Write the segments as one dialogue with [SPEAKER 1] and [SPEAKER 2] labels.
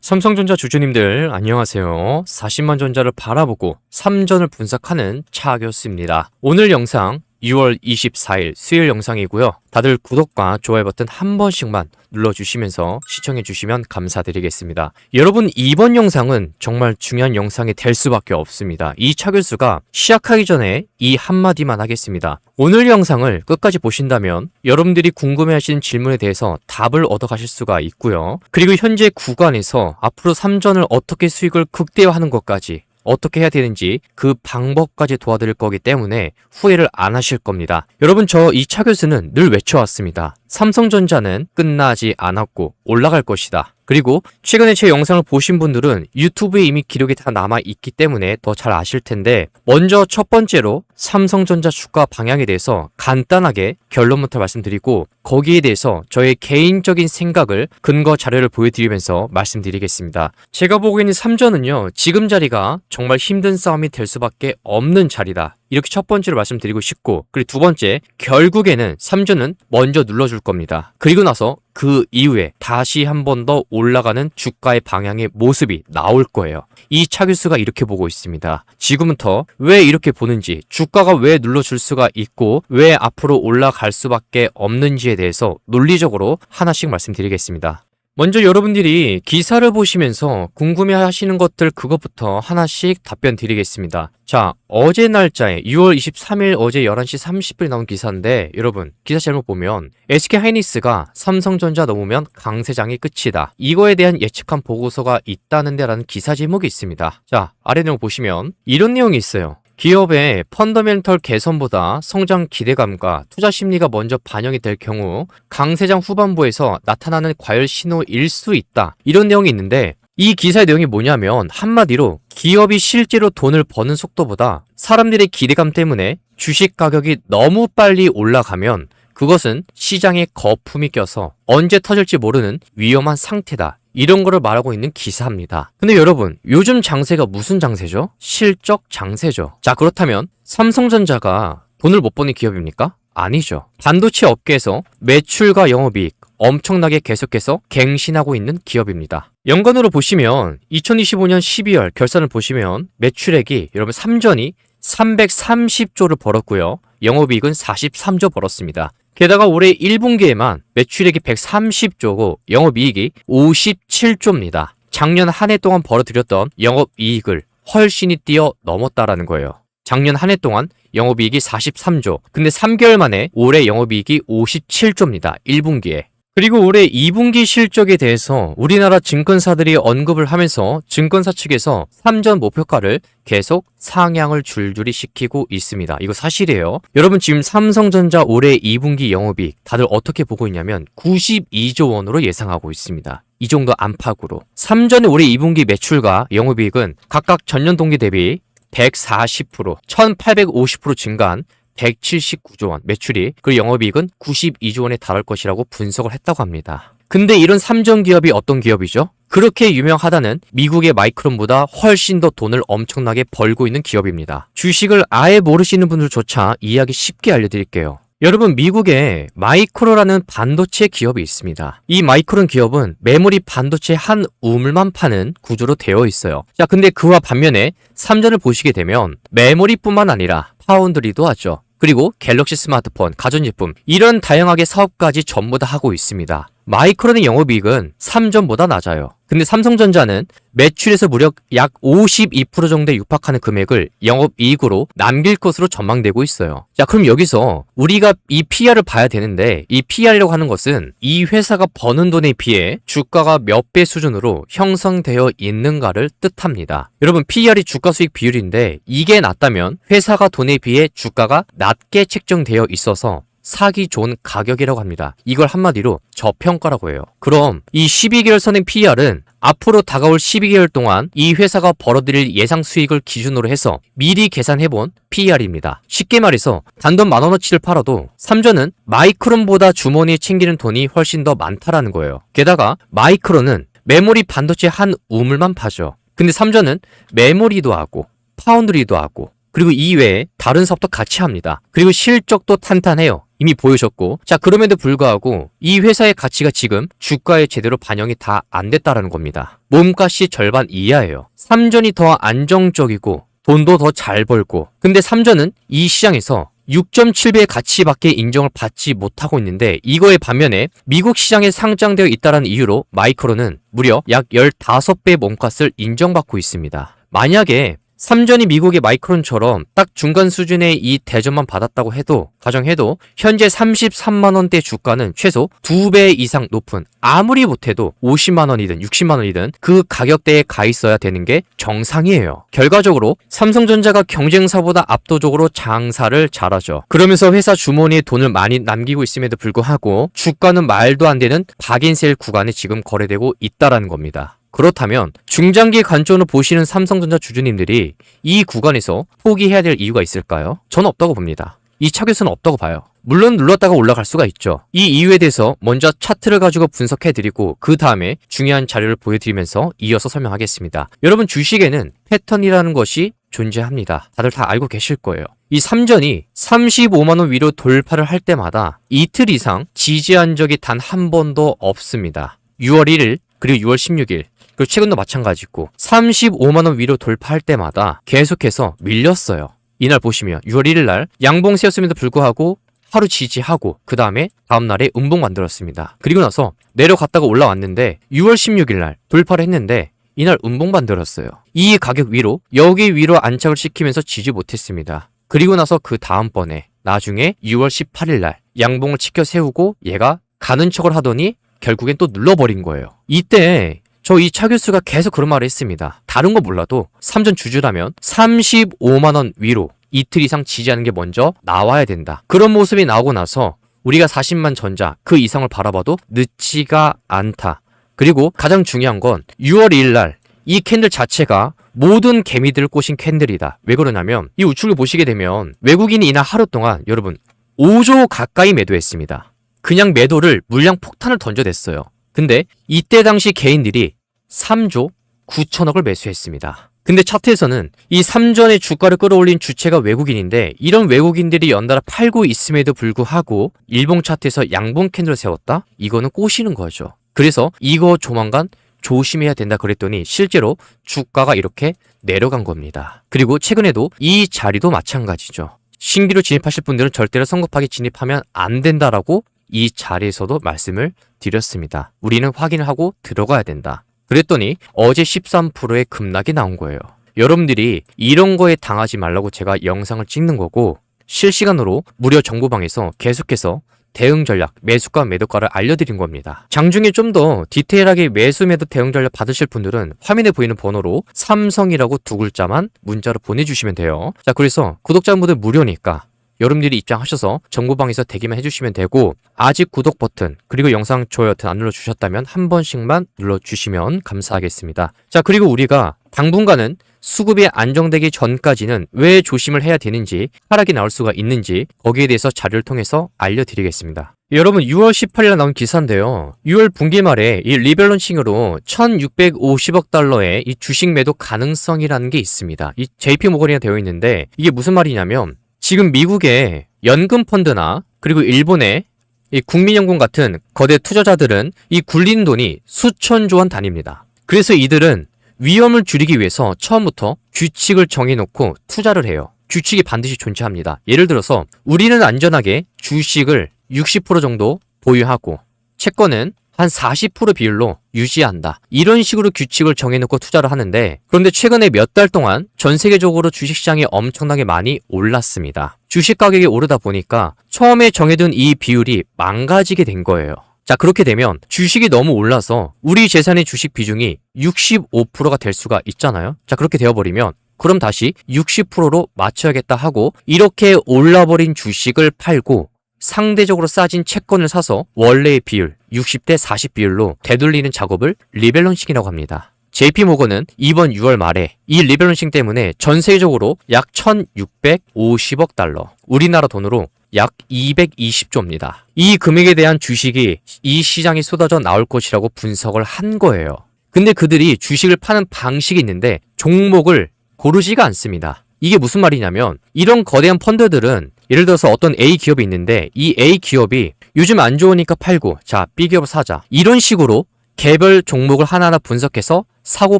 [SPEAKER 1] 삼성전자 주주님들 안녕하세요. 40만 전자를 바라보고 삼전을 분석하는 차교수입니다. 오늘 영상 6월 24일 수요일 영상이고요. 다들 구독과 좋아요 버튼 한 번씩만 눌러주시면서 시청해주시면 감사드리겠습니다. 여러분, 이번 영상은 정말 중요한 영상이 될 수밖에 없습니다. 이 차교수가 시작하기 전에 이 한마디만 하겠습니다. 오늘 영상을 끝까지 보신다면 여러분들이 궁금해하시는 질문에 대해서 답을 얻어가실 수가 있고요. 그리고 현재 구간에서 앞으로 삼전을 어떻게 수익을 극대화하는 것까지 어떻게 해야 되는지 그 방법까지 도와드릴 거기 때문에 후회를 안 하실 겁니다. 여러분, 저 이 차교수는 늘 외쳐왔습니다. 삼성전자는 끝나지 않았고 올라갈 것이다. 그리고 최근에 제 영상을 보신 분들은 유튜브에 이미 기록이 다 남아있기 때문에 더 잘 아실 텐데, 먼저 첫 번째로 삼성전자 주가 방향에 대해서 간단하게 결론부터 말씀드리고 거기에 대해서 저의 개인적인 생각을 근거 자료를 보여드리면서 말씀드리겠습니다. 제가 보고 있는 삼전은요, 지금 자리가 정말 힘든 싸움이 될 수밖에 없는 자리다. 이렇게 첫 번째로 말씀드리고 싶고, 그리고 두 번째, 결국에는 삼전은 먼저 눌러줄 겁니다. 그리고 나서 그 이후에 다시 한 번 더 올라가는 주가의 방향의 모습이 나올 거예요. 이 차교수가 이렇게 보고 있습니다. 지금부터 왜 이렇게 보는지, 주가가 왜 눌러줄 수가 있고 왜 앞으로 올라갈 수밖에 없는지에 대해서 논리적으로 하나씩 말씀드리겠습니다. 먼저 여러분들이 기사를 보시면서 궁금해하시는 것들, 그것부터 하나씩 답변 드리겠습니다. 자, 어제 날짜에 6월 23일 어제 11시 30분에 나온 기사인데, 여러분 기사 제목 보면 SK하이닉스가 삼성전자 넘으면 강세장이 끝이다. 이거에 대한 예측한 보고서가 있다는데 라는 기사 제목이 있습니다. 자, 아래 내용 보시면 이런 내용이 있어요. 기업의 펀더멘털 개선보다 성장 기대감과 투자 심리가 먼저 반영이 될 경우 강세장 후반부에서 나타나는 과열 신호일 수 있다. 이런 내용이 있는데, 이 기사의 내용이 뭐냐면 한마디로 기업이 실제로 돈을 버는 속도보다 사람들의 기대감 때문에 주식 가격이 너무 빨리 올라가면 그것은 시장에 거품이 껴서 언제 터질지 모르는 위험한 상태다. 이런 거를 말하고 있는 기사입니다. 근데 여러분, 요즘 장세가 무슨 장세죠? 실적 장세죠. 자, 그렇다면 삼성전자가 돈을 못 버는 기업입니까? 아니죠. 반도체 업계에서 매출과 영업이익 엄청나게 계속해서 갱신하고 있는 기업입니다. 연간으로 보시면 2025년 12월 결산을 보시면 매출액이 여러분 삼전이 330조를 벌었고요. 영업이익은 43조 벌었습니다. 게다가 올해 1분기에만 매출액이 130조고 영업이익이 57조입니다. 작년 한 해 동안 벌어들였던 영업이익을 훨씬히 뛰어넘었다라는 거예요. 작년 한 해 동안 영업이익이 43조. 근데 3개월 만에 올해 영업이익이 57조입니다. 1분기에. 그리고 올해 2분기 실적에 대해서 우리나라 증권사들이 언급을 하면서 증권사 측에서 삼전 목표가를 계속 상향을 줄줄이 시키고 있습니다. 이거 사실이에요. 여러분, 지금 삼성전자 올해 2분기 영업이익 다들 어떻게 보고 있냐면 92조 원으로 예상하고 있습니다. 이 정도 안팎으로. 삼전의 올해 2분기 매출과 영업이익은 각각 전년 동기 대비 140%, 1850% 증가한 179조 원 매출이, 그리고 영업이익은 92조 원에 달할 것이라고 분석을 했다고 합니다. 근데 이런 삼전 기업이 어떤 기업이죠? 그렇게 유명하다는 미국의 마이크론보다 훨씬 더 돈을 엄청나게 벌고 있는 기업입니다. 주식을 아예 모르시는 분들조차 이해하기 쉽게 알려드릴게요. 여러분, 미국에 마이크로라는 반도체 기업이 있습니다. 이 마이크론 기업은 메모리 반도체 한 우물만 파는 구조로 되어 있어요. 자, 근데 그와 반면에 삼전을 보시게 되면 메모리뿐만 아니라 파운드리도 하죠. 그리고 갤럭시 스마트폰, 가전제품, 이런 다양하게 사업까지 전부 다 하고 있습니다. 마이크론의 영업이익은 삼전보다 낮아요. 근데 삼성전자는 매출에서 무려 약 52% 정도에 육박하는 금액을 영업이익으로 남길 것으로 전망되고 있어요. 자, 그럼 여기서 우리가 이 PR을 봐야 되는데, 이 PR이라고 하는 것은 이 회사가 버는 돈에 비해 주가가 몇 배 수준으로 형성되어 있는가를 뜻합니다. 여러분, PR이 주가 수익 비율인데 이게 낮다면 회사가 돈에 비해 주가가 낮게 책정되어 있어서 사기 좋은 가격이라고 합니다. 이걸 한마디로 저평가라고 해요. 그럼 이 12개월 선행 PER은 앞으로 다가올 12개월 동안 이 회사가 벌어들일 예상 수익을 기준으로 해서 미리 계산해본 PER입니다. 쉽게 말해서 단돈 10,000원어치를 팔아도 삼전은 마이크론보다 주머니에 챙기는 돈이 훨씬 더 많다라는 거예요. 게다가 마이크론은 메모리 반도체 한 우물만 파죠. 근데 삼전은 메모리도 하고 파운드리도 하고 그리고 이외에 다른 사업도 같이 합니다. 그리고 실적도 탄탄해요. 이미 보여줬고. 자, 그럼에도 불구하고 이 회사의 가치가 지금 주가에 제대로 반영이 다 안 됐다라는 겁니다. 몸값이 절반 이하예요. 삼전이 더 안정적이고 돈도 더 잘 벌고, 근데 삼전은 이 시장에서 6.7배의 가치밖에 인정을 받지 못하고 있는데, 이거에 반면에 미국 시장에 상장되어 있다는 이유로 마이크론은 무려 약 15배의 몸값을 인정받고 있습니다. 만약에 삼전이 미국의 마이크론처럼 딱 중간 수준의 이 대접만 받았다고 해도, 가정해도 현재 33만원대 주가는 최소 2배 이상 높은, 아무리 못해도 50만원이든 60만원이든 그 가격대에 가 있어야 되는 게 정상이에요. 결과적으로 삼성전자가 경쟁사보다 압도적으로 장사를 잘하죠. 그러면서 회사 주머니에 돈을 많이 남기고 있음에도 불구하고 주가는 말도 안 되는 박인세일 구간에 지금 거래되고 있다라는 겁니다. 그렇다면 중장기 관점으로 보시는 삼성전자 주주님들이 이 구간에서 포기해야 될 이유가 있을까요? 저는 없다고 봅니다. 이 차트에서는 없다고 봐요. 물론 눌렀다가 올라갈 수가 있죠. 이 이유에 대해서 먼저 차트를 가지고 분석해드리고 그 다음에 중요한 자료를 보여드리면서 이어서 설명하겠습니다. 여러분, 주식에는 패턴이라는 것이 존재합니다. 다들 다 알고 계실 거예요. 이 삼전이 35만원 위로 돌파를 할 때마다 이틀 이상 지지한 적이 단 한 번도 없습니다. 6월 1일 그리고 6월 16일 그리고 최근도 마찬가지고 35만원 위로 돌파할 때마다 계속해서 밀렸어요. 이날 보시면 6월 1일 날 양봉세였음에도 불구하고 하루 지지하고 그 다음에 다음날에 음봉 만들었습니다. 그리고 나서 내려갔다가 올라왔는데 6월 16일 날 돌파를 했는데 이날 음봉 만들었어요. 이 가격 위로 여기 위로 안착을 시키면서 지지 못했습니다. 그리고 나서 그 다음번에 나중에 6월 18일 날 양봉을 치켜 세우고 얘가 가는 척을 하더니 결국엔 또 눌러버린 거예요. 이때 저 이 차 교수가 계속 그런 말을 했습니다. 다른 거 몰라도 삼전 주주라면 35만원 위로 이틀 이상 지지하는 게 먼저 나와야 된다. 그런 모습이 나오고 나서 우리가 40만 전자 그 이상을 바라봐도 늦지가 않다. 그리고 가장 중요한 건 6월 2일 날 이 캔들 자체가 모든 개미들을 꼬신 캔들이다. 왜 그러냐면 이 우측을 보시게 되면 외국인이 이날 하루 동안 여러분 5조 가까이 매도했습니다. 그냥 매도를 물량 폭탄을 던져댔어요. 근데 이때 당시 개인들이 3조 9천억을 매수했습니다. 근데 차트에서는 이 삼전의 주가를 끌어올린 주체가 외국인인데 이런 외국인들이 연달아 팔고 있음에도 불구하고 일봉 차트에서 양봉 캔들을 세웠다? 이거는 꼬시는 거죠. 그래서 이거 조만간 조심해야 된다 그랬더니 실제로 주가가 이렇게 내려간 겁니다. 그리고 최근에도 이 자리도 마찬가지죠. 신규로 진입하실 분들은 절대로 성급하게 진입하면 안 된다라고 이 자리에서도 말씀을 드렸습니다. 우리는 확인을 하고 들어가야 된다. 그랬더니 어제 13%의 급락이 나온 거예요. 여러분들이 이런 거에 당하지 말라고 제가 영상을 찍는 거고 실시간으로 무료 정보방에서 계속해서 대응 전략, 매수가, 매도가를 알려드린 겁니다. 장중에 좀 더 디테일하게 매수, 매도, 대응 전략 받으실 분들은 화면에 보이는 번호로 삼성이라고 두 글자만 문자로 보내주시면 돼요. 자, 그래서 구독자분들 무료니까 여러분들이 입장하셔서 정보방에서 대기만 해주시면 되고 아직 구독 버튼 그리고 영상 좋아요 버튼 안 눌러주셨다면 한 번씩만 눌러주시면 감사하겠습니다. 자, 그리고 우리가 당분간은 수급이 안정되기 전까지는 왜 조심을 해야 되는지, 하락이 나올 수가 있는지 거기에 대해서 자료를 통해서 알려드리겠습니다. 여러분, 6월 18일에 나온 기사인데요. 6월 분기 말에 이 리밸런싱으로 1650억 달러의 이 주식 매도 가능성이라는 게 있습니다. 이 JP모건이나 되어 있는데 이게 무슨 말이냐면 지금 미국의 연금 펀드나 그리고 일본의 이 국민연금 같은 거대 투자자들은 이 굴린 돈이 수천조 원 단위입니다. 그래서 이들은 위험을 줄이기 위해서 처음부터 규칙을 정해놓고 투자를 해요. 규칙이 반드시 존재합니다. 예를 들어서 우리는 안전하게 주식을 60% 정도 보유하고 채권은 한 40% 비율로 유지한다. 이런 식으로 규칙을 정해놓고 투자를 하는데 그런데 최근에 몇 달 동안 전 세계적으로 주식시장이 엄청나게 많이 올랐습니다. 주식 가격이 오르다 보니까 처음에 정해둔 이 비율이 망가지게 된 거예요. 자, 그렇게 되면 주식이 너무 올라서 우리 재산의 주식 비중이 65%가 될 수가 있잖아요. 자, 그렇게 되어버리면 그럼 다시 60%로 맞춰야겠다 하고 이렇게 올라버린 주식을 팔고 상대적으로 싸진 채권을 사서 원래의 비율 60대 40 비율로 되돌리는 작업을 리밸런싱이라고 합니다. JP모건은 이번 6월 말에 이 리밸런싱 때문에 전 세계적으로 약 1650억 달러, 우리나라 돈으로 약 220조입니다. 이 금액에 대한 주식이 이 시장에 쏟아져 나올 것이라고 분석을 한 거예요. 근데 그들이 주식을 파는 방식이 있는데 종목을 고르지가 않습니다. 이게 무슨 말이냐면 이런 거대한 펀드들은 예를 들어서 어떤 A 기업이 있는데 이 A 기업이 요즘 안 좋으니까 팔고 자 B 기업을 사자 이런 식으로 개별 종목을 하나하나 분석해서 사고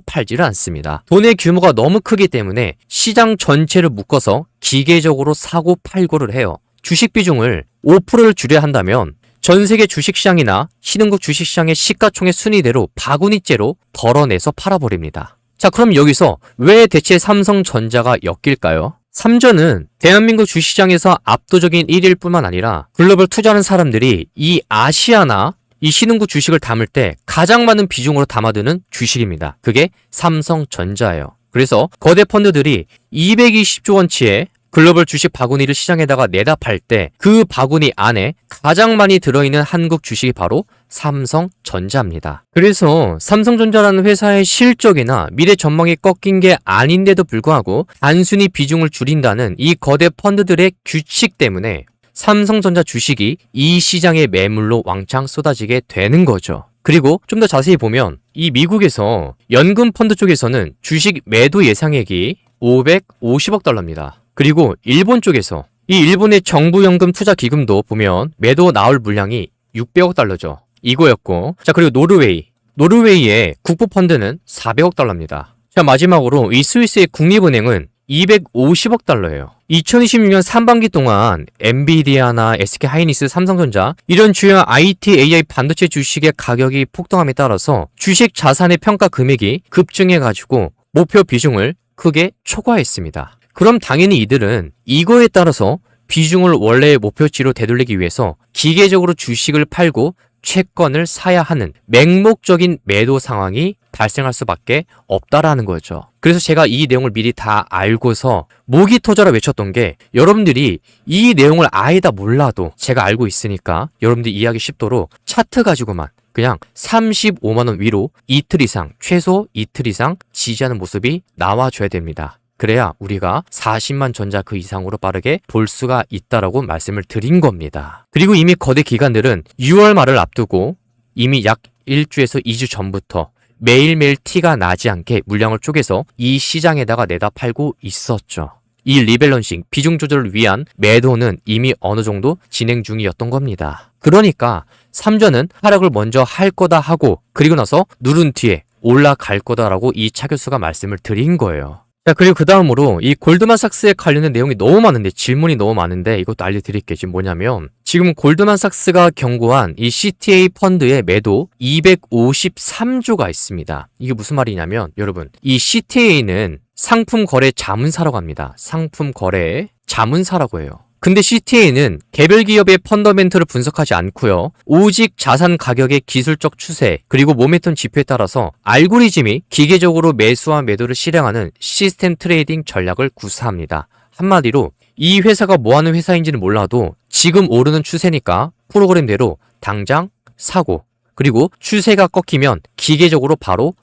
[SPEAKER 1] 팔지를 않습니다. 돈의 규모가 너무 크기 때문에 시장 전체를 묶어서 기계적으로 사고 팔고를 해요. 주식 비중을 5%를 줄여야 한다면 전 세계 주식시장이나 신흥국 주식시장의 시가총액 순위대로 바구니째로 덜어내서 팔아버립니다. 자, 그럼 여기서 왜 대체 삼성전자가 엮일까요? 삼전은 대한민국 주식시장에서 압도적인 1위일 뿐만 아니라 글로벌 투자하는 사람들이 이 아시아나 이 신흥국 주식을 담을 때 가장 많은 비중으로 담아두는 주식입니다. 그게 삼성전자예요. 그래서 거대 펀드들이 220조 원치의 글로벌 주식 바구니를 시장에다가 내다 팔 때 그 바구니 안에 가장 많이 들어있는 한국 주식이 바로 삼성전자입니다. 그래서 삼성전자라는 회사의 실적이나 미래 전망이 꺾인 게 아닌데도 불구하고 단순히 비중을 줄인다는 이 거대 펀드들의 규칙 때문에 삼성전자 주식이 이 시장의 매물로 왕창 쏟아지게 되는 거죠. 그리고 좀 더 자세히 보면 이 미국에서 연금 펀드 쪽에서는 주식 매도 예상액이 550억 달러입니다. 그리고 일본 쪽에서 이 일본의 정부연금 투자기금도 보면 매도 나올 물량이 600억 달러죠. 이거였고 자 그리고 노르웨이의 국부펀드는 400억 달러입니다. 자 마지막으로 이 스위스의 국립은행은 250억 달러예요. 2026년 상반기 동안 엔비디아나 SK하이닉스, 삼성전자 이런 주요 IT, AI 반도체 주식의 가격이 폭등함에 따라서 주식 자산의 평가 금액이 급증해가지고 목표 비중을 크게 초과했습니다. 그럼 당연히 이들은 이거에 따라서 비중을 원래의 목표치로 되돌리기 위해서 기계적으로 주식을 팔고 채권을 사야 하는 맹목적인 매도 상황이 발생할 수밖에 없다라는 거죠. 그래서 제가 이 내용을 미리 다 알고서 모기 터져라 외쳤던 게 여러분들이 이 내용을 아예 다 몰라도 제가 알고 있으니까 여러분들이 이해하기 쉽도록 차트 가지고만 그냥 35만 원 위로 이틀 이상, 최소 이틀 이상 지지하는 모습이 나와줘야 됩니다. 그래야 우리가 40만 전자 그 이상으로 빠르게 볼 수가 있다라고 말씀을 드린 겁니다. 그리고 이미 거대 기관들은 6월 말을 앞두고 이미 약 1주에서 2주 전부터 매일매일 티가 나지 않게 물량을 쪼개서 이 시장에다가 내다 팔고 있었죠. 이 리밸런싱, 비중 조절을 위한 매도는 이미 어느 정도 진행 중이었던 겁니다. 그러니까 삼전은 하락을 먼저 할 거다 하고 그리고 나서 누른 뒤에 올라갈 거다라고 이 차 교수가 말씀을 드린 거예요. 자 그리고 그 다음으로 이 골드만삭스에 관련된 내용이 너무 많은데 질문이 너무 많은데 이것도 알려드릴게요. 지금 뭐냐면 지금 골드만삭스가 경고한 이 CTA 펀드의 매도 253조가 있습니다. 이게 무슨 말이냐면 여러분 이 CTA는 상품 거래 자문사라고 합니다. 상품 거래 자문사라고 해요. 근데 CTA는 개별 기업의 펀더멘트를 분석하지 않고요. 오직 자산 가격의 기술적 추세 그리고 모멘텀 지표에 따라서 알고리즘이 기계적으로 매수와 매도를 실행하는 시스템 트레이딩 전략을 구사합니다. 한마디로 이 회사가 뭐하는 회사인지는 몰라도 지금 오르는 추세니까 프로그램대로 당장 사고 그리고 추세가 꺾이면 기계적으로 바로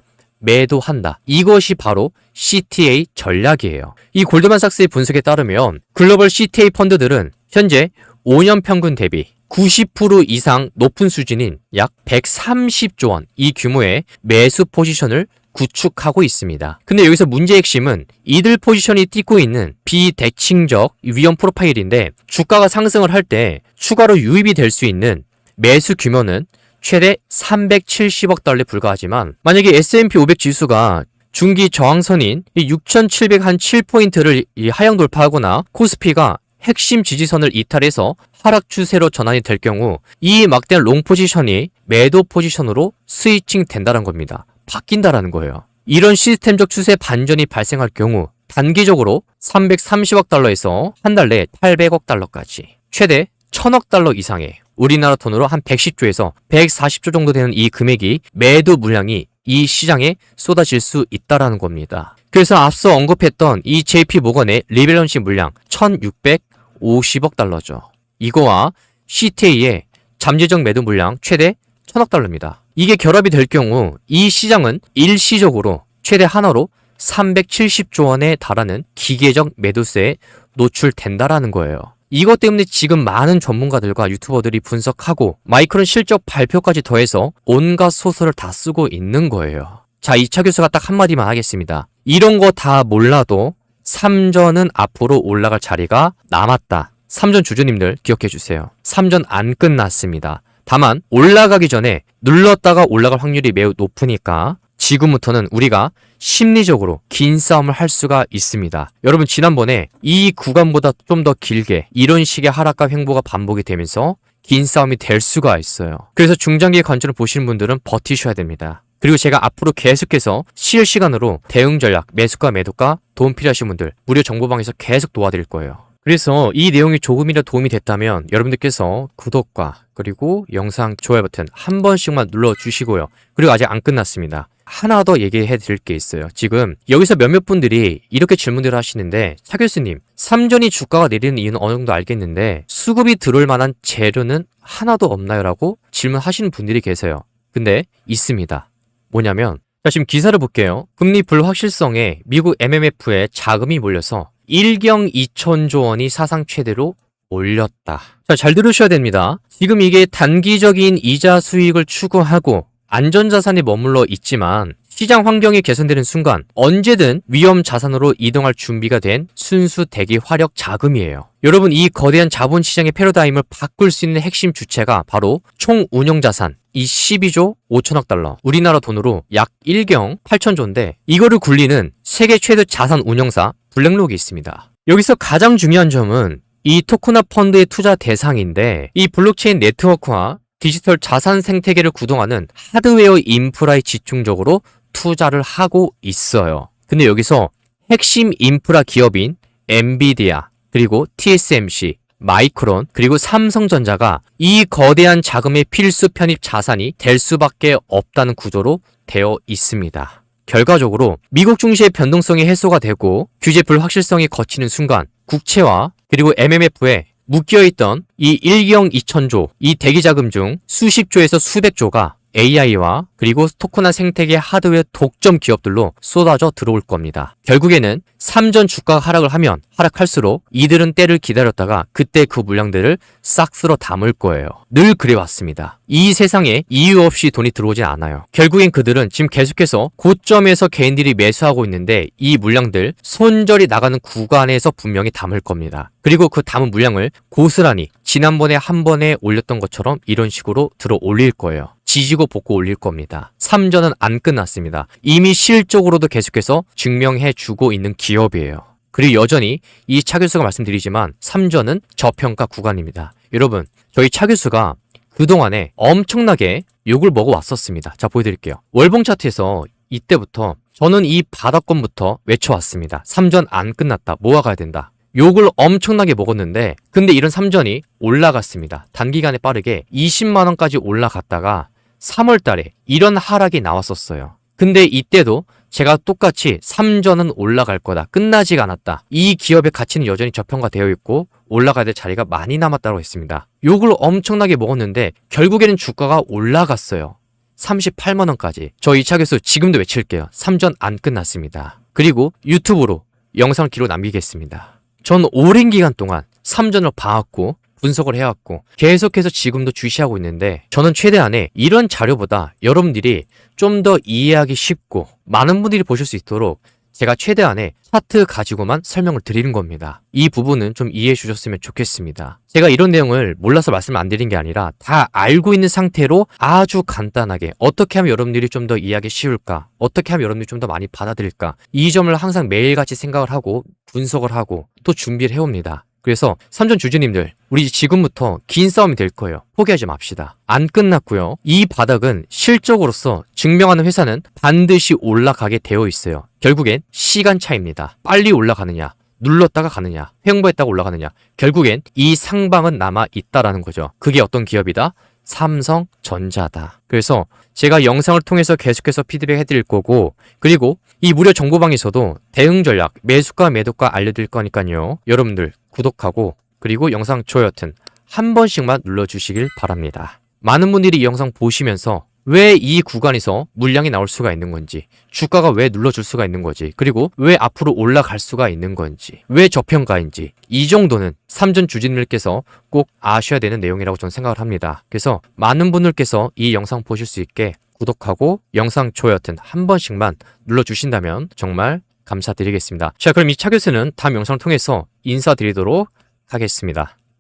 [SPEAKER 1] 매도한다. 이것이 바로 CTA 전략이에요. 이 골드만삭스의 분석에 따르면 글로벌 CTA 펀드들은 현재 5년 평균 대비 90% 이상 높은 수준인 약 130조 원 이 규모의 매수 포지션을 구축하고 있습니다. 근데 여기서 문제의 핵심은 이들 포지션이 띠고 있는 비대칭적 위험 프로파일인데 주가가 상승을 할 때 추가로 유입이 될 수 있는 매수 규모는 최대 370억 달러에 불과하지만 만약에 S&P 500 지수가 중기 저항선인 6,707포인트를 하향 돌파하거나 코스피가 핵심 지지선을 이탈해서 하락 추세로 전환이 될 경우 이 막대한 롱 포지션이 매도 포지션으로 스위칭 된다는 겁니다. 바뀐다라는 거예요. 이런 시스템적 추세 반전이 발생할 경우 단기적으로 330억 달러에서 한 달 내에 800억 달러까지 최대 1000억 달러 이상의 우리나라 돈으로 한 110조에서 140조 정도 되는 이 금액이 매도 물량이 이 시장에 쏟아질 수 있다라는 겁니다. 그래서 앞서 언급했던 이 JP모건의 리밸런싱 물량 1650억 달러죠. 이거와 CTA의 잠재적 매도 물량 최대 1000억 달러입니다. 이게 결합이 될 경우 이 시장은 일시적으로 최대 하나로 370조 원에 달하는 기계적 매도세에 노출된다라는 거예요. 이것 때문에 지금 많은 전문가들과 유튜버들이 분석하고 마이크론 실적 발표까지 더해서 온갖 소설을 다 쓰고 있는 거예요. 자, 이차 교수가 딱 한마디만 하겠습니다. 이런 거 다 몰라도 삼전은 앞으로 올라갈 자리가 남았다. 삼전 주주님들 기억해 주세요. 삼전 안 끝났습니다. 다만 올라가기 전에 눌렀다가 올라갈 확률이 매우 높으니까 지금부터는 우리가 심리적으로 긴 싸움을 할 수가 있습니다. 여러분 지난번에 이 구간보다 좀 더 길게 이런 식의 하락과 횡보가 반복이 되면서 긴 싸움이 될 수가 있어요. 그래서 중장기 관점을 보시는 분들은 버티셔야 됩니다. 그리고 제가 앞으로 계속해서 실시간으로 대응 전략, 매수가 매도가 도움 필요하신 분들 무료 정보방에서 계속 도와드릴 거예요. 그래서 이 내용이 조금이라도 도움이 됐다면 여러분들께서 구독과 그리고 영상 좋아요 버튼 한 번씩만 눌러주시고요. 그리고 아직 안 끝났습니다. 하나 더 얘기해 드릴 게 있어요. 지금 여기서 몇몇 분들이 이렇게 질문들을 하시는데 차 교수님, 삼전이 주가가 내리는 이유는 어느 정도 알겠는데 수급이 들어올 만한 재료는 하나도 없나요? 라고 질문하시는 분들이 계세요. 근데 있습니다. 뭐냐면 자 지금 기사를 볼게요. 금리 불확실성에 미국 MMF에 자금이 몰려서 1경 2천조 원이 사상 최대로 올렸다. 자, 잘 들으셔야 됩니다. 지금 이게 단기적인 이자 수익을 추구하고 안전자산에 머물러 있지만 시장 환경이 개선되는 순간 언제든 위험 자산으로 이동할 준비가 된 순수 대기 화력 자금이에요. 여러분 이 거대한 자본시장의 패러다임을 바꿀 수 있는 핵심 주체가 바로 총 운용자산 이 12조 5천억 달러 우리나라 돈으로 약 1경 8천조인데 이거를 굴리는 세계 최대 자산 운용사 블랙록이 있습니다. 여기서 가장 중요한 점은 이 토크나 펀드의 투자 대상인데 이 블록체인 네트워크와 디지털 자산 생태계를 구동하는 하드웨어 인프라에 집중적으로 투자를 하고 있어요. 근데 여기서 핵심 인프라 기업인 엔비디아, 그리고 TSMC, 마이크론, 그리고 삼성전자가 이 거대한 자금의 필수 편입 자산이 될 수밖에 없다는 구조로 되어 있습니다. 결과적으로 미국 증시의 변동성이 해소가 되고 규제 불확실성이 거치는 순간 국채와 그리고 MMF에 묶여있던 이 1경 2천조, 이 대기자금 중 수십조에서 수백조가 AI와 그리고 토크나 생태계 하드웨어 독점 기업들로 쏟아져 들어올 겁니다. 결국에는 삼전 주가가 하락을 하면 하락할수록 이들은 때를 기다렸다가 그때 그 물량들을 싹 쓸어 담을 거예요. 늘 그래왔습니다. 이 세상에 이유 없이 돈이 들어오진 않아요. 결국엔 그들은 지금 계속해서 고점에서 개인들이 매수하고 있는데 이 물량들 손절이 나가는 구간에서 분명히 담을 겁니다. 그리고 그 담은 물량을 고스란히 지난번에 한 번에 올렸던 것처럼 이런 식으로 들어 올릴 거예요. 지지고 볶고 올릴 겁니다. 삼전은 안 끝났습니다. 이미 실적으로도 계속해서 증명해 주고 있는 기업이에요. 그리고 여전히 이 차 교수가 말씀드리지만 삼전은 저평가 구간입니다. 여러분, 저희 차 교수가 그동안에 엄청나게 욕을 먹어왔었습니다. 자, 보여드릴게요. 월봉 차트에서 이때부터 저는 이 바닥권부터 외쳐왔습니다. 삼전 안 끝났다. 모아가야 된다. 욕을 엄청나게 먹었는데 근데 이런 삼전이 올라갔습니다. 단기간에 빠르게 20만원까지 올라갔다가 3월 달에 이런 하락이 나왔었어요. 근데 이때도 제가 똑같이 삼전은 올라갈 거다. 끝나지가 않았다. 이 기업의 가치는 여전히 저평가되어 있고 올라가야 될 자리가 많이 남았다고 했습니다. 욕을 엄청나게 먹었는데 결국에는 주가가 올라갔어요. 38만원까지. 저 이차 교수 지금도 외칠게요. 삼전 안 끝났습니다. 그리고 유튜브로 영상을 기록 남기겠습니다. 전 오랜 기간 동안 삼전을 봐왔고 분석을 해왔고 계속해서 지금도 주시하고 있는데 저는 최대한의 이런 자료보다 여러분들이 좀 더 이해하기 쉽고 많은 분들이 보실 수 있도록 제가 최대한의 차트 가지고만 설명을 드리는 겁니다. 이 부분은 좀 이해해 주셨으면 좋겠습니다. 제가 이런 내용을 몰라서 말씀을 안 드린 게 아니라 다 알고 있는 상태로 아주 간단하게 어떻게 하면 여러분들이 좀 더 이해하기 쉬울까, 어떻게 하면 여러분들이 좀 더 많이 받아들일까, 이 점을 항상 매일같이 생각을 하고 분석을 하고 또 준비를 해옵니다. 그래서 삼전 주주님들, 우리 지금부터 긴 싸움이 될 거예요. 포기하지 맙시다. 안 끝났고요. 이 바닥은 실적으로서 증명하는 회사는 반드시 올라가게 되어 있어요. 결국엔 시간 차이입니다. 빨리 올라가느냐, 눌렀다가 가느냐, 횡보했다가 올라가느냐, 결국엔 이 상방은 남아 있다라는 거죠. 그게 어떤 기업이다? 삼성전자다. 그래서 제가 영상을 통해서 계속해서 피드백 해드릴 거고, 그리고 이 무료 정보방에서도 대응 전략, 매수가 매도가 알려드릴 거니까요. 여러분들 구독하고 그리고 영상 좋아요 버튼 한 번씩만 눌러주시길 바랍니다. 많은 분들이 이 영상 보시면서 왜 이 구간에서 물량이 나올 수가 있는 건지, 주가가 왜 눌러줄 수가 있는 거지, 그리고 왜 앞으로 올라갈 수가 있는 건지, 왜 저평가인지, 이 정도는 삼전 주주님들께서 꼭 아셔야 되는 내용이라고 저는 생각을 합니다. 그래서 많은 분들께서 이 영상 보실 수 있게 구독하고 영상 좋아요 버튼 한 번씩만 눌러주신다면 정말 감사드리겠습니다. 자, 그럼 이 차 교수는 다음 영상을 통해서 인사드리도록 하겠습니다.